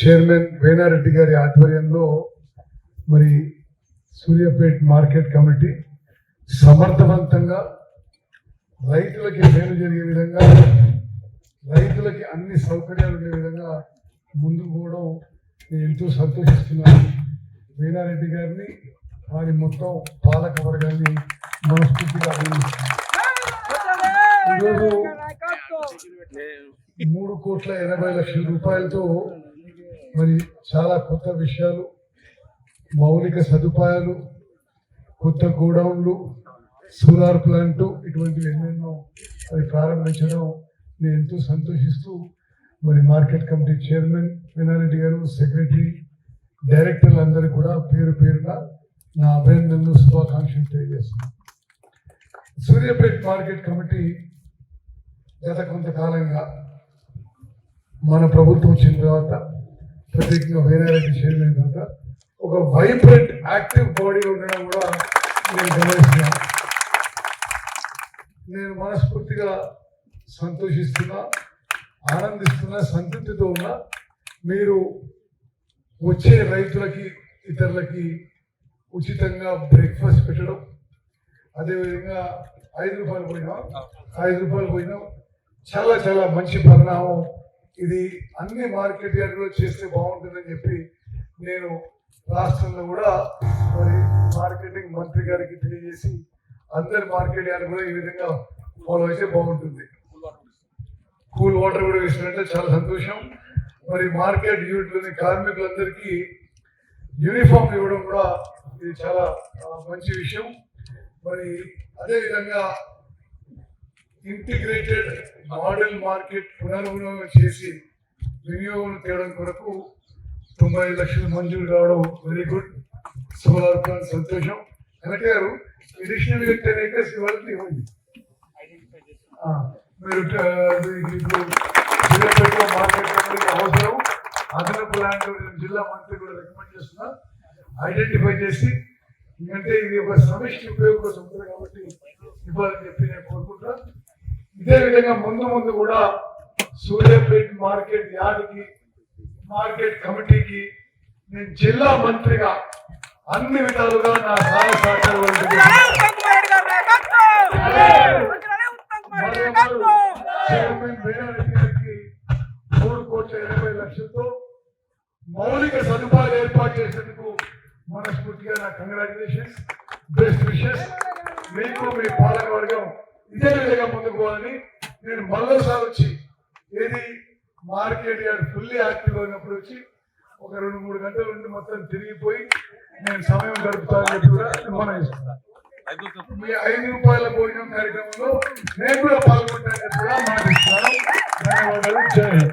Chairman Venareddy గారి ఆధ్వర్యంలో మరి సూర్యాపేట్ మార్కెట్ కమిటీ సమర్థవంతంగా రైతులకి మేలు జరిగే విధంగా, రైతులకి అన్ని సౌకర్యాలు ఉండే విధంగా ముందుకు పోవడం నేను ఎంతో సంతోషిస్తున్నాను. వేనారెడ్డి గారిని, వారి మొత్తం పాలక వర్గాన్ని మనస్ఫూర్తిగా అభినందిస్తున్నాను. ఈరోజు 3,80,00,000 రూపాయలతో మరి చాలా కొత్త విషయాలు, మౌలిక సదుపాయాలు, కొత్త గోడౌన్లు, సోలార్ ప్లాంట్, ఇటువంటివి ఎన్నెన్నో మరి ప్రారంభించడం నేను ఎంతో సంతోషిస్తూ మరి మార్కెట్ కమిటీ చైర్మన్ వేనారెడ్డి గారు, సెక్రటరీ, డైరెక్టర్లు అందరూ కూడా పేరు పేరున నా అభినందనలు, శుభాకాంక్షలు తెలియజేస్తున్నాను. సూర్యాపేట్ మార్కెట్ కమిటీ గత కొంతకాలంగా మన ప్రభుత్వం వచ్చిన తర్వాత, ప్రత్యేకంగా వేనారెడ్డి చైర్మన్ తర్వాత ఒక వైబ్రెంట్ యాక్టివ్ బాడీ ఉండడం కూడా నేను గమనిస్తున్నాను. నేను మనస్ఫూర్తిగా సంతోషిస్తున్నా, ఆనందిస్తున్నా, సంతృప్తితో ఉన్నా. మీరు వచ్చే రైతులకి, ఇతరులకి ఉచితంగా బ్రేక్ఫాస్ట్ పెట్టడం, అదేవిధంగా 5 రూపాయలు పోయినా చాలా చాలా మంచి పరిణామం. ఇది అన్ని మార్కెట్ యార్డులో చేస్తే బాగుంటుందని చెప్పి నేను రాష్ట్రంలో కూడా మరి మార్కెటింగ్ మంత్రి గారికి తెలియజేసి అందరి మార్కెట్ యార్డు కూడా ఈ విధంగా ఫాలో అయితే బాగుంటుంది. కూల్ వాటర్ కూడా ఇస్తున్నట్టే చాలా సంతోషం. మరి మార్కెట్ యూనిట్లోని కార్మికులందరికీ యూనిఫామ్ ఇవ్వడం కూడా ఇది చాలా మంచి విషయం. మరి అదేవిధంగా ఇంటిగ్రేటెడ్ మోడల్ మార్కెట్ పునర్వినియోగం చేసి వినియోగం తేవడం కొరకు 95 లక్షలు మంజూరు కావడం వెరీ గుడ్. సోలార్ ప్లాంట్ సంతోషం. వెనక గారు అడిషనల్ గా 10 acres ఇవ్వాలని ఇవ్వండి. మీరు ఇప్పుడు మార్కెట్ అవసరం అదనపు ల్యాండ్ జిల్లా మంత్రి కూడా రికమెండ్ చేస్తున్నా, ఐడెంటిఫై చేసి, ఎందుకంటే ఇది ఒక సమిష్టి ఉపయోగం కోసం ఉంటుంది కాబట్టి ఇవ్వాలని చెప్పి నేను కోరుకుంటా. ఇదే విధంగా ముందు కూడా సూర్యాపేట్ మార్కెట్ యార్డ్కి, మార్కెట్ కమిటీకి నేను జిల్లా మంత్రిగా అన్ని విధాలుగా నా సహాయ సహకారాలు చైర్మన్ వేనారెడ్డి గారికి 3,80,00,000తో మౌలిక సదుపాయాలు ఏర్పాటు చేసేందుకు మనస్ఫూర్తిగా నా కంగ్రాచులేషన్స్, బెస్ట్ విషెస్. మీకు మీ పాలక వర్గం ఇదే విధంగా ముందుకు పోవాలని నేను మళ్ళీసారి వచ్చి ఏది మార్కెట్ యార్డ్ ఫుల్లీ యాక్టివ్ అయినప్పుడు వచ్చి ఒక 2-3 గంటల నుండి మొత్తం తిరిగిపోయి నేను సమయం గడుపుతానని చెప్పి కూడా మనం ఇస్తున్నాను. మీ 5 రూపాయల భోజనం కార్యక్రమంలో నేను కూడా పాల్గొంటానని కూడా మాటిస్తున్నాను. ధన్యవాదాలు. జై హింద్.